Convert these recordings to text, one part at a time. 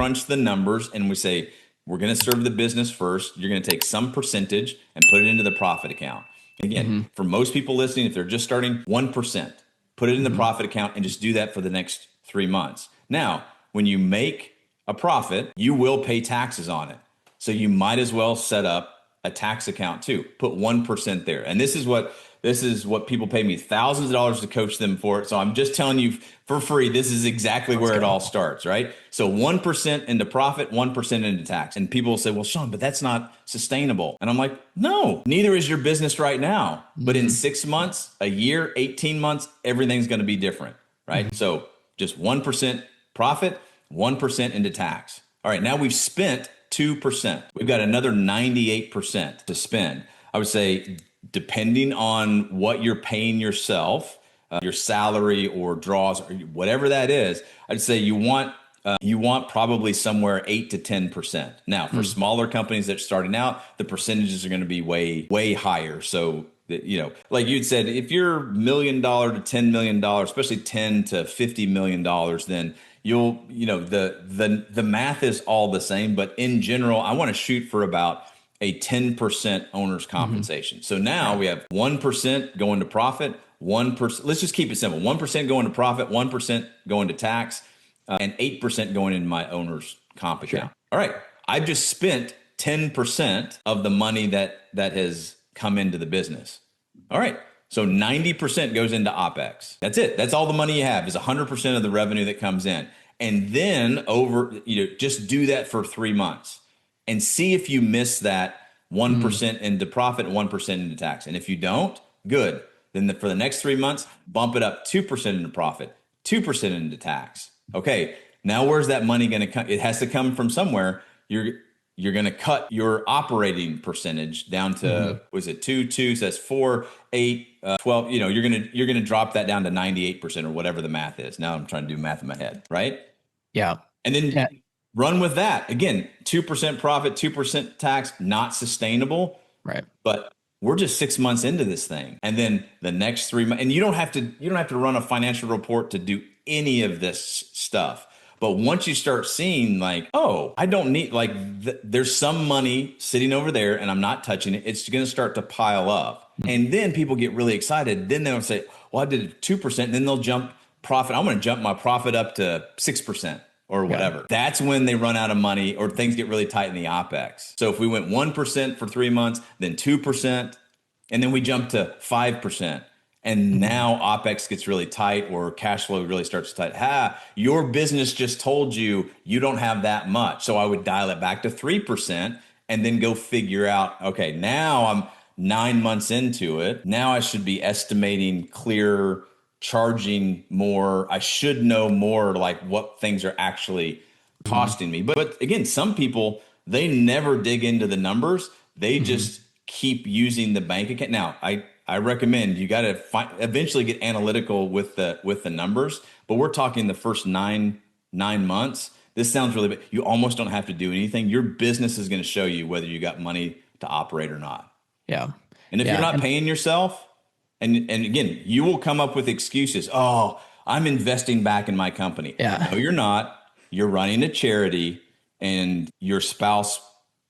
crunch the numbers and we say, we're going to serve the business first. You're going to take some percentage and put it into the profit account. Again, for most people listening, if they're just starting 1%, put it in the profit account and just do that for the next 3 months. Now, when you make a profit, you will pay taxes on it. So you might as well set up a tax account too. Put 1% there. And this is what people pay me thousands of dollars to coach them for it. So I'm just telling you for free, this is exactly where it all starts, right? So 1% into profit, 1% into tax. And people will say, well, Sean, but that's not sustainable. And I'm like, no, neither is your business right now. But in 6 months, a year, 18 months, everything's going to be different, right? So just 1% profit, 1% into tax. All right, now we've spent 2%. We've got another 98% to spend. I would say, depending on what you're paying yourself, your salary or draws or whatever that is, I'd say you want probably somewhere 8 to 10%. Now, for smaller companies that are starting out, the percentages are going to be way higher. So, like you'd said, if you're $1 million to $10 million, especially $10 to $50 million, then the math is all the same. But in general, I want to shoot for about a 10% owner's compensation. So now we have 1% going to profit, 1%. Let's just keep it simple. 1% going to profit, 1% going to tax, and 8% going into my owner's comp account. All right. I've just spent 10% of the money that has come into the business. All right. So 90% goes into OpEx. That's it. That's all the money you have is 100% of the revenue that comes in. And then just do that for 3 months and see if you miss that 1% into profit, 1% into tax. And if you don't, good. Then for the next 3 months, bump it up 2% into profit, 2% into tax. Okay. Now where's that money going to come? It has to come from somewhere. You're going to cut your operating percentage down to, was it 2, so that's 4, 8, 12, you're going to drop that down to 98% or whatever the math is. Now I'm trying to do math in my head, right? Yeah. And then run with that. Again, 2% profit, 2% tax, not sustainable. Right. But we're just 6 months into this thing. And then the next 3 months, and you don't have to run a financial report to do any of this stuff. But once you start seeing like, oh, I don't need there's some money sitting over there and I'm not touching it. It's going to start to pile up. And then people get really excited. Then they'll say, well, I did 2%. And then they'll jump profit. I'm going to jump my profit up to 6% or whatever. Yeah. That's when they run out of money or things get really tight in the OpEx. So if we went 1% for 3 months, then 2%, and then we jump to 5%. And now OpEx gets really tight or cash flow really starts to tight. Your business just told you don't have that much. So I would dial it back to 3% and then go figure out, okay, now I'm 9 months into it. Now I should be estimating clearer, charging more. I should know more like what things are actually costing me. But again, some people, they never dig into the numbers. They just keep using the bank account. Now, I recommend you got to eventually get analytical with the numbers, but we're talking the first nine months. This sounds really big. You almost don't have to do anything. Your business is going to show you whether you got money to operate or not. Yeah. And if you're not paying yourself, and again, you will come up with excuses. Oh, I'm investing back in my company. Yeah. No, you're not. You're running a charity, and your spouse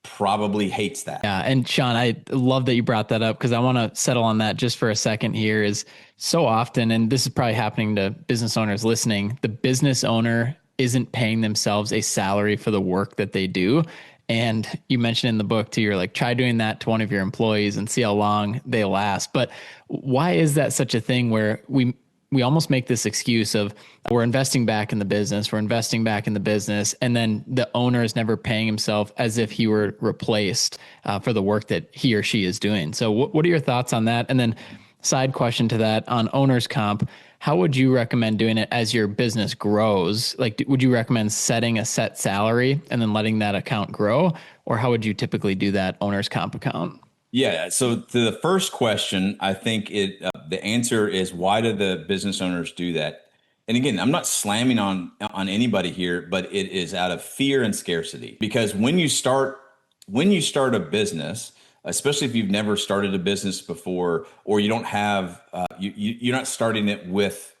probably hates that. Yeah. And Sean, I love that you brought that up because I want to settle on that just for a second here. Is so often, and this is probably happening to business owners listening, the business owner isn't paying themselves a salary for the work that they do. And you mentioned in the book too, you're like, try doing that to one of your employees and see how long they last. But why is that such a thing where we almost make this excuse of we're investing back in the business, and then the owner is never paying himself as if he were replaced for the work that he or she is doing. So what are your thoughts on that? And then side question to that on owner's comp, how would you recommend doing it as your business grows? Like, would you recommend setting a set salary and then letting that account grow? Or how would you typically do that owner's comp account? Yeah. So to the first question, I think the answer is, why do the business owners do that? And again, I'm not slamming on anybody here, but it is out of fear and scarcity. Because when you start a business, especially if you've never started a business before, or you don't have, you're not starting it with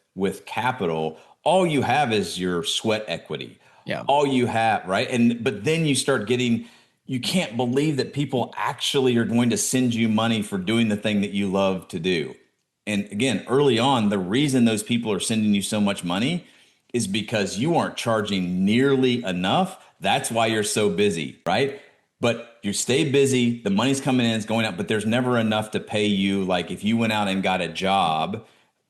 capital, all you have is your sweat equity. Yeah. all you have, right? But then you start getting, you can't believe that people actually are going to send you money for doing the thing that you love to do. And again, early on, the reason those people are sending you so much money is because you aren't charging nearly enough. That's why you're so busy, right? But you stay busy, the money's coming in, it's going out, but there's never enough to pay you. Like if you went out and got a job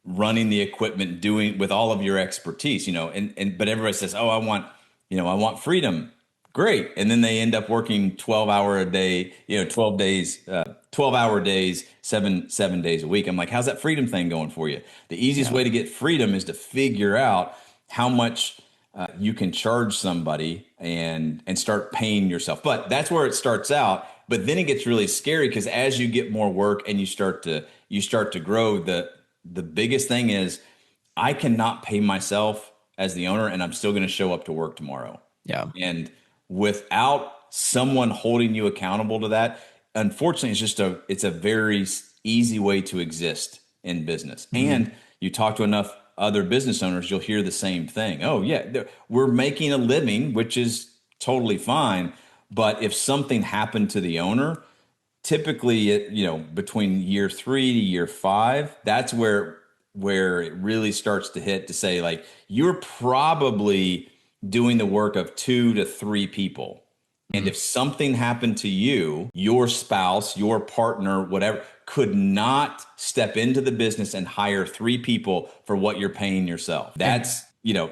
running the equipment, doing with all of your expertise, but everybody says, oh, I want freedom. Great. And then they end up working 12-hour a day, 12 days, 12-hour days, seven days a week. I'm like, how's that freedom thing going for you? The easiest way to get freedom is to figure out how much you can charge somebody and start paying yourself. But that's where it starts out. But then it gets really scary because as you get more work and you start to grow, the biggest thing is I cannot pay myself as the owner and I'm still going to show up to work tomorrow. Yeah. And without someone holding you accountable to that, unfortunately, it's a very easy way to exist in business. Mm-hmm. And you talk to enough other business owners, you'll hear the same thing. Oh yeah, we're making a living, which is totally fine. But if something happened to the owner, typically, between year 3 to year 5, that's where it really starts to hit to say, like, you're probably doing the work of 2 to 3 people. And if something happened to you, your spouse, your partner, whatever, could not step into the business and hire 3 people for what you're paying yourself. That's,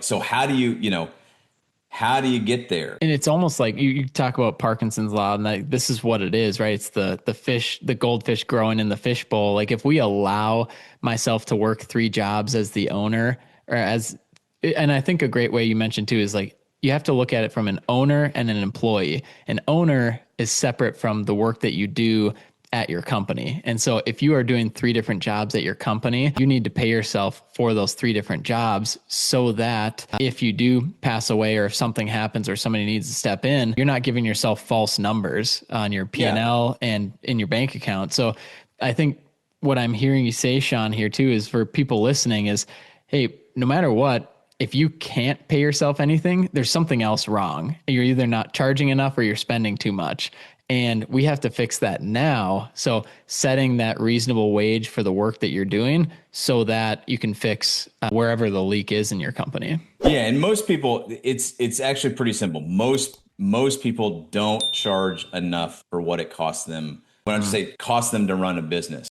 so how do you get there? And it's almost like you talk about Parkinson's law, and this is what it is, right? It's the goldfish growing in the fishbowl. Like if we allow myself to work 3 jobs as the owner, and I think a great way you mentioned too is like, you have to look at it from an owner and an employee. An owner is separate from the work that you do at your company. And so if you are doing 3 different jobs at your company, you need to pay yourself for those 3 different jobs so that if you do pass away or if something happens or somebody needs to step in, you're not giving yourself false numbers on your P&L and in your bank account. So I think what I'm hearing you say, Sean, here too, is for people listening is, hey, no matter what, if you can't pay yourself anything, there's something else wrong. You're either not charging enough or you're spending too much. And we have to fix that now. So setting that reasonable wage for the work that you're doing so that you can fix wherever the leak is in your company. Yeah. And most people, it's actually pretty simple. Most people don't charge enough for what it costs them. When I say cost them to run a business.